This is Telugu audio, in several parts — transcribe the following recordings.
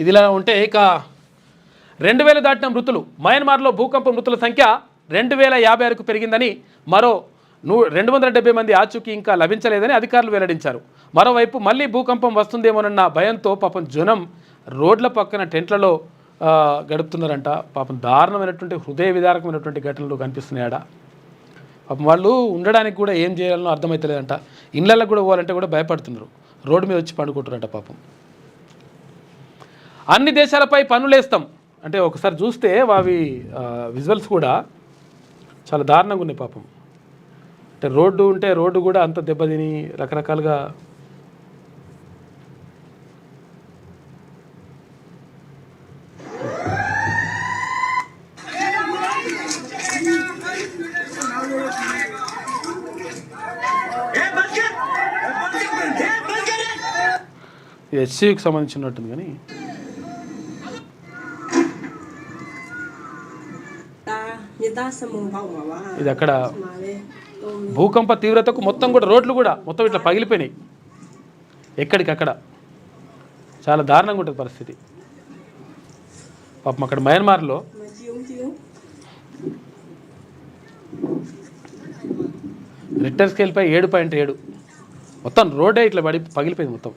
ఇదిలా ఉంటే ఇక 2000 దాటిన మృతులు. మయన్మార్లో భూకంప మృతుల సంఖ్య 2056కు పెరిగిందని, మరో 270 మంది ఆచూకీ ఇంకా లభించలేదని అధికారులు వెల్లడించారు. మరోవైపు మళ్ళీ భూకంపం వస్తుందేమోనన్న భయంతో పాపం జనం రోడ్ల పక్కన టెంట్లలో గడుపుతున్నారంట. పాపం దారుణమైనటువంటి హృదయ విదారకమైనటువంటి ఘటనలు కనిపిస్తున్నాయట. పాపం వాళ్ళు ఉండడానికి కూడా ఏం చేయాలనో అర్థమవుతలేదంట. ఇళ్ళకి కూడా పోవాలంటే కూడా భయపడుతున్నారు. రోడ్డు మీద వచ్చి పండుకుంటారంట పాపం. అన్ని దేశాలపై పన్నులేస్తాం అంటే ఒకసారి చూస్తే అవి విజువల్స్ కూడా చాలా దారుణంగా ఉన్నాయి పాపం. అంటే రోడ్డు ఉంటే రోడ్డు కూడా అంత దెబ్బతిని రకరకాలుగా ఎస్సీకి సంబంధించినట్టుంది. కానీ ఇది అక్కడ భూకంప తీవ్రతకు మొత్తం కూడా రోడ్లు కూడా మొత్తం ఇట్లా పగిలిపోయినాయి ఎక్కడికక్కడ. చాలా దారుణంగా ఉంటుంది పరిస్థితి పాపం అక్కడ మయన్మార్లో. రిక్టర్ స్కేల్పై 7.7 మొత్తం రోడ్డే ఇట్లా పగిలిపోయింది మొత్తం.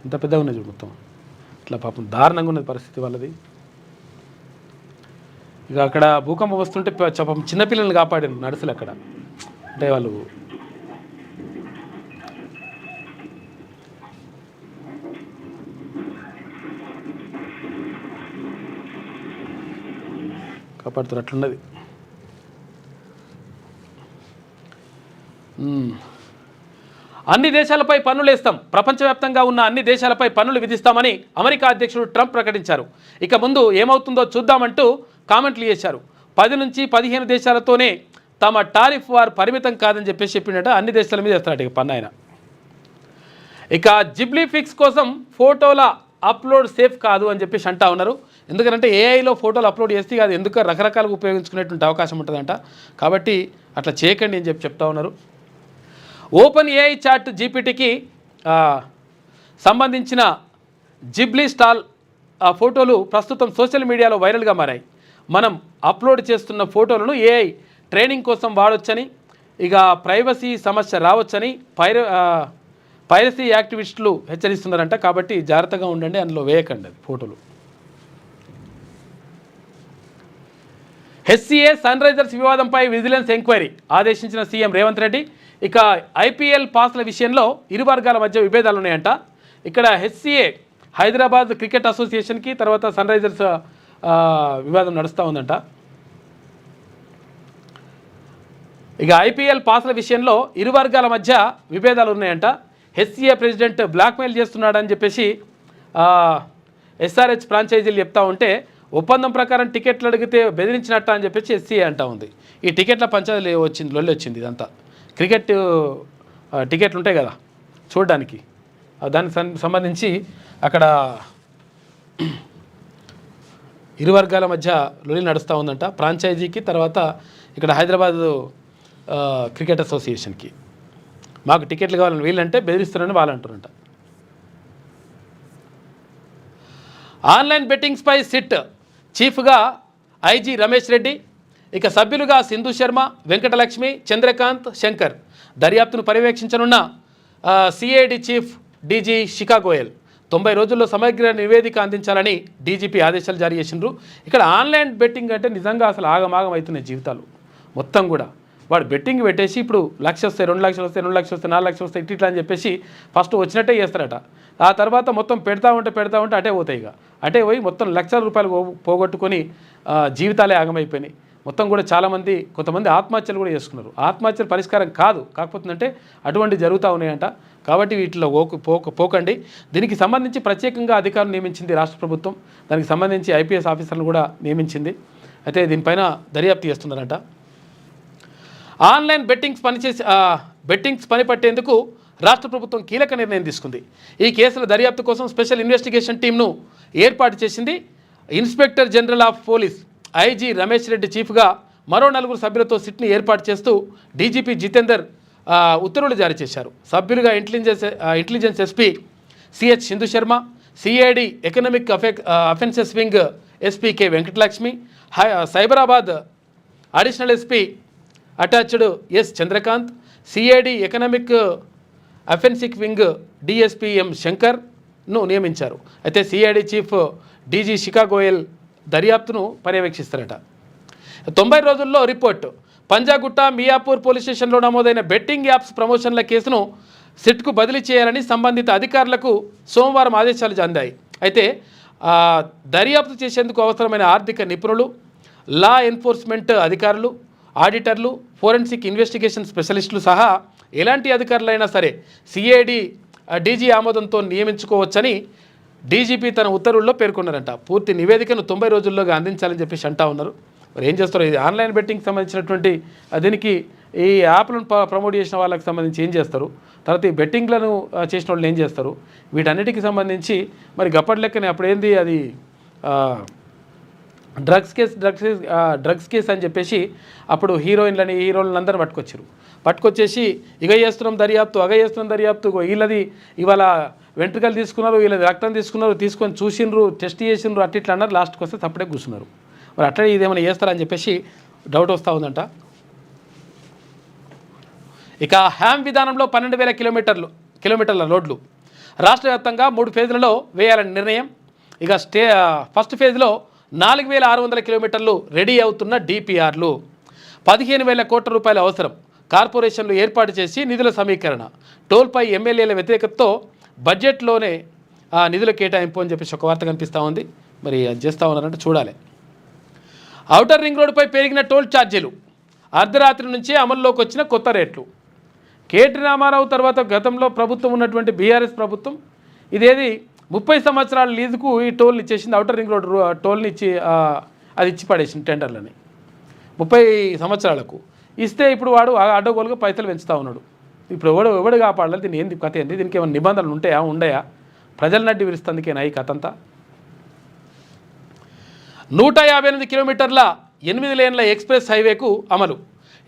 ఇంత పెద్దగా ఉన్నది చూడు మొత్తం. ఇట్లా పాపం దారుణంగా ఉన్నది పరిస్థితి వాళ్ళది. ఇక అక్కడ భూకంపం వస్తుంటే పాపం చిన్నపిల్లల్ని కాపాడారు నర్సులు అక్కడ. అంటే వాళ్ళు కాపాడుతారు. అట్లున్నది. అన్ని దేశాలపై పన్నులేస్తాం. ప్రపంచవ్యాప్తంగా ఉన్న అన్ని దేశాలపై పన్నులు విధిస్తామని అమెరికా అధ్యక్షుడు ట్రంప్ ప్రకటించారు. ఇక ముందు ఏమవుతుందో చూద్దామంటూ కామెంట్లు చేశారు. 10 నుంచి 15 దేశాలతోనే తమ టారిఫ్ వార్ పరిమితం కాదని చెప్పినట్టు అన్ని దేశాల మీద వేస్తారట ఇక పన్ను ఆయన. ఇక జిబ్లీ ఫిక్స్ కోసం ఫోటోల అప్లోడ్ సేఫ్ కాదు అని చెప్పేసి అంటా ఉన్నారు. ఎందుకంటే ఏఐలో ఫోటోలు అప్లోడ్ చేస్తే అది ఎందుకు రకరకాలుగా ఉపయోగించుకునేటువంటి అవకాశం ఉంటుందంట. కాబట్టి అట్లా చేయకండి అని చెప్తా ఉన్నారు. ఓపెన్ ఏఐ చాట్ జీపీటీకి సంబంధించిన జిబ్లీ స్టాల్ ఫోటోలు ప్రస్తుతం సోషల్ మీడియాలో వైరల్గా మారాయి. మనం అప్లోడ్ చేస్తున్న ఫోటోలను ఏఐ ట్రైనింగ్ కోసం వాడొచ్చని, ఇక ప్రైవసీ సమస్య రావచ్చని పైరసీ యాక్టివిస్టులు హెచ్చరిస్తున్నారంట. కాబట్టి జాగ్రత్తగా ఉండండి, అందులో వేయకండి అది ఫోటోలు. హెచ్సిఏ సన్ రైజర్స్ వివాదంపై విజిలెన్స్ ఎంక్వైరీ ఆదేశించిన సీఎం రేవంత్ రెడ్డి. ఇక ఐపీఎల్ పాస్ల విషయంలో ఇరు వర్గాల మధ్య విభేదాలు ఉన్నాయంట. ఇక్కడ హెచ్సిఏ హైదరాబాద్ క్రికెట్ అసోసియేషన్కి తర్వాత సన్ రైజర్స్ వివాదం నడుస్తూ ఉందంట. ఇక ఐపీఎల్ పాస్ల విషయంలో ఇరు వర్గాల మధ్య విభేదాలు ఉన్నాయంట. హెచ్సిఏ ప్రెసిడెంట్ బ్లాక్మెయిల్ చేస్తున్నాడని చెప్పేసి ఎస్ఆర్హెచ్ ఫ్రాంచైజీలు చెప్తా ఉంటే, ఒప్పందం ప్రకారం టికెట్లు అడిగితే బెదిరించినట్ట అని చెప్పేసి హెచ్సిఏ అంటా ఉంది. ఈ టికెట్ల పంచాయతీ లొల్లి వచ్చింది ఇదంతా. క్రికెట్ టికెట్లు ఉంటాయి కదా చూడడానికి, దానికి సంబంధించి అక్కడ ఇరు వర్గాల మధ్య లొల్లి నడుస్తూ ఉందంట. ఫ్రాంచైజీకి తర్వాత ఇక్కడ హైదరాబాద్ క్రికెట్ అసోసియేషన్కి మాకు టికెట్లు కావాలని వీళ్ళంటే బెదిరిస్తున్నారని వాళ్ళు అంటారంట. ఆన్లైన్ బెట్టింగ్స్పై సిట్ చీఫ్గా ఐజీ రమేష్ రెడ్డి, ఇక సభ్యులుగా సింధు శర్మ, వెంకటలక్ష్మి, చంద్రకాంత్, శంకర్. దర్యాప్తును పర్యవేక్షించనున్న CID chief DG Shikha Goyal 90 రోజుల్లో సమగ్ర నివేదిక అందించాలని డీజీపీ ఆదేశాలు జారీ చేసిండ్రు. ఇక్కడ ఆన్లైన్ బెట్టింగ్ అంటే నిజంగా అసలు ఆగమాగం అవుతున్నాయి జీవితాలు మొత్తం కూడా. వాడు బెట్టింగ్ పెట్టేసి ఇప్పుడు 1 లక్ష వస్తాయి, 2 లక్షలు వస్తాయి, 2 లక్షలు వస్తాయి, 4 లక్షలు వస్తాయి ఇట్లా అని చెప్పేసి ఫస్ట్ వచ్చినట్టే చేస్తారట. ఆ తర్వాత మొత్తం పెడతా ఉంటే అటే పోతాయి. ఇక అటే పోయి మొత్తం లక్షల రూపాయలు పోగొట్టుకొని జీవితాలే ఆగమైపోయినాయి మొత్తం కూడా. చాలామంది కొంతమంది ఆత్మహత్యలు కూడా చేసుకున్నారు. ఆత్మహత్యలు పరిష్కారం కాదు, కాకపోతుందంటే అటువంటి జరుగుతూ ఉన్నాయంట. కాబట్టి వీటిలో పోకండి. దీనికి సంబంధించి ప్రత్యేకంగా అధికారులు నియమించింది రాష్ట్ర ప్రభుత్వం. దానికి సంబంధించి ఐపీఎస్ ఆఫీసర్లు కూడా నియమించింది. అయితే దీనిపైన దర్యాప్తు చేస్తున్నారంట. ఆన్లైన్ బెట్టింగ్స్ పనిపట్టేందుకు రాష్ట్ర ప్రభుత్వం కీలక నిర్ణయం తీసుకుంది. ఈ కేసుల దర్యాప్తు కోసం స్పెషల్ ఇన్వెస్టిగేషన్ టీంను ఏర్పాటు చేసింది. Inspector general of police IG Ramesh Reddy చీఫ్గా మరో 4 సభ్యులతో సిట్ని ఏర్పాటు చేస్తూ డీజీపీ జితేందర్ ఉత్తర్వులు జారీ చేశారు. సభ్యులుగా intelligence SP CH Sindhu Sharma, CID economic offences wing SP K Venkatalakshmi, Cyberabad additional SP attached S Chandrakanth, CID economic offences wing DSP M శంకర్ను నియమించారు. అయితే CID chief DG Shikha Goyal దర్యాప్తును పర్యవేక్షిస్తారట. 90 రోజుల్లో రిపోర్టు. పంజాగుట్ట, మియాపూర్ పోలీస్ స్టేషన్లో నమోదైన బెట్టింగ్ యాప్స్ ప్రమోషన్ల కేసును సిట్కు బదిలీ చేయాలని సంబంధిత అధికారులకు సోమవారం ఆదేశాలు అందాయి. అయితే దర్యాప్తు చేసేందుకు అవసరమైన ఆర్థిక నిపుణులు, లా ఎన్ఫోర్స్మెంట్ అధికారులు, ఆడిటర్లు, ఫోరెన్సిక్ ఇన్వెస్టిగేషన్ స్పెషలిస్టులు సహా ఎలాంటి అధికారులైనా సరే సిఐడి డీజీ ఆమోదంతో నియమించుకోవచ్చని డీజీపీ తన ఉత్తర్వుల్లో పేర్కొన్నారంట. పూర్తి నివేదికను 90 రోజుల్లోగా అందించాలని చెప్పేసి అంటా ఉన్నారు. మరి ఏం చేస్తారు? ఇది ఆన్లైన్ బెట్టింగ్కి సంబంధించినటువంటి దీనికి ఈ యాప్లను ప్రమోట్ చేసిన వాళ్ళకి సంబంధించి ఏం చేస్తారు, తర్వాత ఈ బెట్టింగ్లను చేసిన వాళ్ళు ఏం చేస్తారు, వీటన్నిటికి సంబంధించి మరి గప్పటి లెక్కనే అప్పుడు ఏంది అది డ్రగ్స్ కేసు అని చెప్పేసి అప్పుడు హీరోయిన్లను అందరూ పట్టుకొచ్చేసి ఇగ చేస్తున్నాం దర్యాప్తు వీళ్ళది ఇవాళ వెంట్రుకలు తీసుకున్నారు, వీళ్ళది రక్తం తీసుకొని చూసిండ్రు, టెస్ట్ చేసిండ్రు, అట్లా అన్నారు. లాస్ట్కి వస్తే తప్పుడే కూర్చున్నారు. మరి అట్లా ఇదేమైనా చేస్తారని చెప్పేసి డౌట్ వస్తూ ఉందంట. ఇక హ్యామ్ విధానంలో 12,000 కిలోమీటర్ల రోడ్లు రాష్ట్ర వ్యాప్తంగా 3 ఫేజ్లలో వేయాలని నిర్ణయం. ఇక ఫస్ట్ ఫేజ్లో 4,600 కిలోమీటర్లు రెడీ అవుతున్న డిపిఆర్లు, 15,000 కోట్ల రూపాయల అవసరం. కార్పొరేషన్లు ఏర్పాటు చేసి నిధుల సమీకరణ, టోల్పై ఎమ్మెల్యేల వ్యతిరేకతతో బడ్జెట్లోనే నిధుల కేటాయింపు అని చెప్పేసి ఒక వార్త కనిపిస్తూ ఉంది. మరి అది చేస్తూ ఉన్నారంటే చూడాలి. ఔటర్ రింగ్ రోడ్డుపై పెరిగిన టోల్ ఛార్జీలు, అర్ధరాత్రి నుంచి అమల్లోకి వచ్చిన కొత్త రేట్లు. కేటీ రామారావు తర్వాత గతంలో ప్రభుత్వం ఉన్నటువంటి బీఆర్ఎస్ ప్రభుత్వం ఇదేది 30 సంవత్సరాల లీజుకు ఈ టోల్ని ఇచ్చేసింది. ఔటర్ రింగ్ రోడ్ టోల్ని ఇచ్చి పడేసింది టెండర్లని 30 సంవత్సరాలకు ఇస్తే ఇప్పుడు వాడు అడ్డగోలుగా పైసలు పెంచుతూ ఉన్నాడు. ఇప్పుడు ఎవడు కాపాడాలి? దీని ఏంది కథ ఏంది? దీనికి ఏమైనా నిబంధనలు ఉండయా? ప్రజల నడ్డి విరుస్తుందికేనా ఈ కథ అంతా? 158 కిలోమీటర్ల 8 లేన్ల ఎక్స్ప్రెస్ హైవేకు అమలు.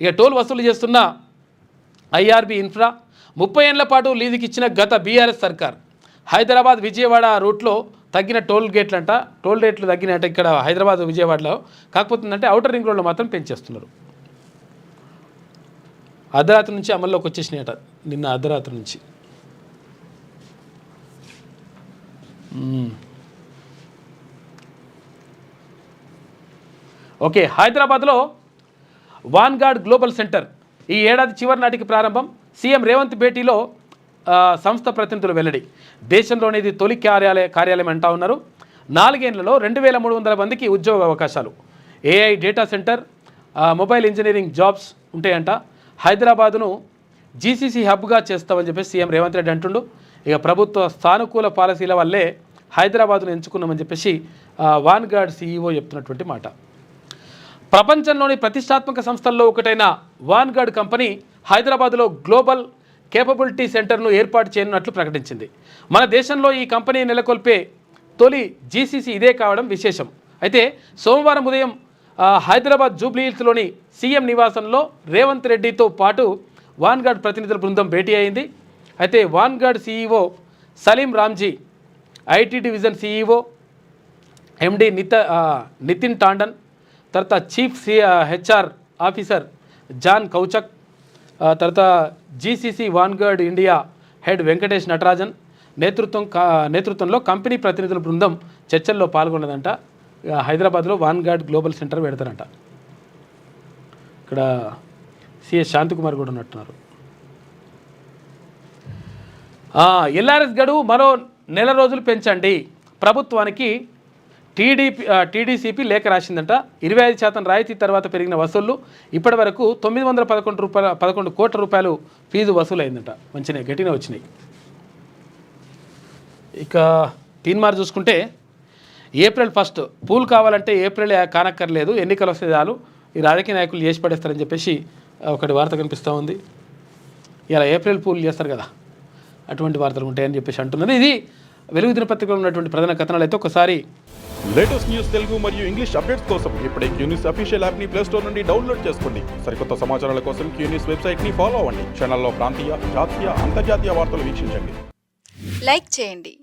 ఇక టోల్ వసూలు చేస్తున్న ఐఆర్బీ ఇన్ఫ్రా 30 ఏళ్ల పాటు లీజుకి ఇచ్చిన గత బీఆర్ఎస్ సర్కార్. హైదరాబాద్ విజయవాడ రూట్లో తగ్గిన టోల్ రేట్లు తగ్గినట్ట ఇక్కడ హైదరాబాద్ విజయవాడలో. కాకపోతే ఔటర్ రింగ్ రోడ్లో మాత్రం పెంచేస్తున్నారు. అర్ధరాత్రి నుంచి అమల్లోకి వచ్చేసినాయట, నిన్న అర్ధరాత్రి నుంచి. ఓకే, హైదరాబాద్లో వాన్గార్డ్ గ్లోబల్ సెంటర్ ఈ ఏడాది చివరి నాటికి ప్రారంభం. సీఎం రేవంత్ భేటీలో సంస్థ ప్రతినిధులు వెల్లడి. దేశంలోని ఇది తొలి కార్యాలయం అంటా ఉన్నారు. 4 ఏళ్లలో 2,300 మందికి ఉద్యోగ అవకాశాలు. AI data centre, mobile engineering jobs ఉంటాయంట. హైదరాబాదును జీసీసీ హబ్గా చేస్తామని చెప్పేసి సీఎం రేవంత్ రెడ్డి అంటుండు. ఇక ప్రభుత్వ సానుకూల పాలసీల వల్లే హైదరాబాదును ఎంచుకున్నామని చెప్పేసి వాన్గార్డ్ సీఈఓ చెప్తున్నటువంటి మాట. ప్రపంచంలోని ప్రతిష్టాత్మక సంస్థల్లో ఒకటైన వాన్గార్డ్ కంపెనీ హైదరాబాద్లో గ్లోబల్ కేపబిలిటీ సెంటర్ను ఏర్పాటు చేయనున్నట్లు ప్రకటించింది. మన దేశంలో ఈ కంపెనీ నెలకొల్పే తొలి జీసీసీ ఇదే కావడం విశేషం. అయితే సోమవారం ఉదయం హైదరాబాద్ జూబ్లీహిల్స్లోని సీఎం నివాసంలో రేవంత్ రెడ్డితో పాటు వాన్గార్డ్ ప్రతినిధుల బృందం భేటీ అయింది. అయితే Vanguard CEO Salim Ramji, IT division CEO MD Nitin Tandon, తర్వాత chief HR officer John Koczak, తర్వాత GCC Vanguard India head Venkatesh Natarajan నేతృత్వంలో కంపెనీ ప్రతినిధుల బృందం చర్చల్లో పాల్గొన్నదంట. హైదరాబాద్లో వాన్గార్డ్ గ్లోబల్ సెంటర్ పెడతారంట. ఇక్కడ సిఎస్ శాంతికుమార్ కూడా ఉన్నట్టున్నారు. ఎల్ఆర్ఎస్ గడువు మరో 1 నెల రోజులు పెంచండి. ప్రభుత్వానికి టీడీసీపీ లేఖ రాసిందంట. 25% రాయితీ తర్వాత పెరిగిన వసూళ్లు ఇప్పటి వరకు 911 కోట్ల రూపాయలు ఫీజు వసూలైందంట. మంచిగా గట్టిగా వచ్చినాయి. ఇక తీన్మార్ చూసుకుంటే ఏప్రిల్ 1 పూల్ కావాలంటే ఏప్రిల్ కానక్కర్లేదు, ఎన్నికలు వస్తే చాలు, ఈ రాజకీయ నాయకులు చేసి పడేస్తారని చెప్పేసి ఒకటి వార్త కనిపిస్తూ ఉంది. ఇలా ఏప్రిల్ పూల్ చేస్తారు కదా, అటువంటి వార్తలు ఉంటాయని చెప్పేసి అంటున్నది. ఇది వెలుగు దినపత్రికలో ఉన్నటువంటి ప్రధాన కథనాలు. అయితే ఒకసారి లేటెస్ట్ న్యూస్ తెలుగు మరియు ఇంగ్లీష్ అప్డేట్స్ కోసం ఇప్పుడే క్యూన్యూస్ అఫీషియల్ యాప్ని ప్లే స్టోర్ నుండి డౌన్లోడ్ చేసుకోండి. సరికొత్త సమాచారాల కోసం క్యూన్యూస్ వెబ్సైట్ని ఫాలో అవ్వండి. ఛానల్లో ప్రాంతీయ, జాతీయ, అంతర్జాతీయ వార్తలు వీక్షించండి. లైక్ చేయండి.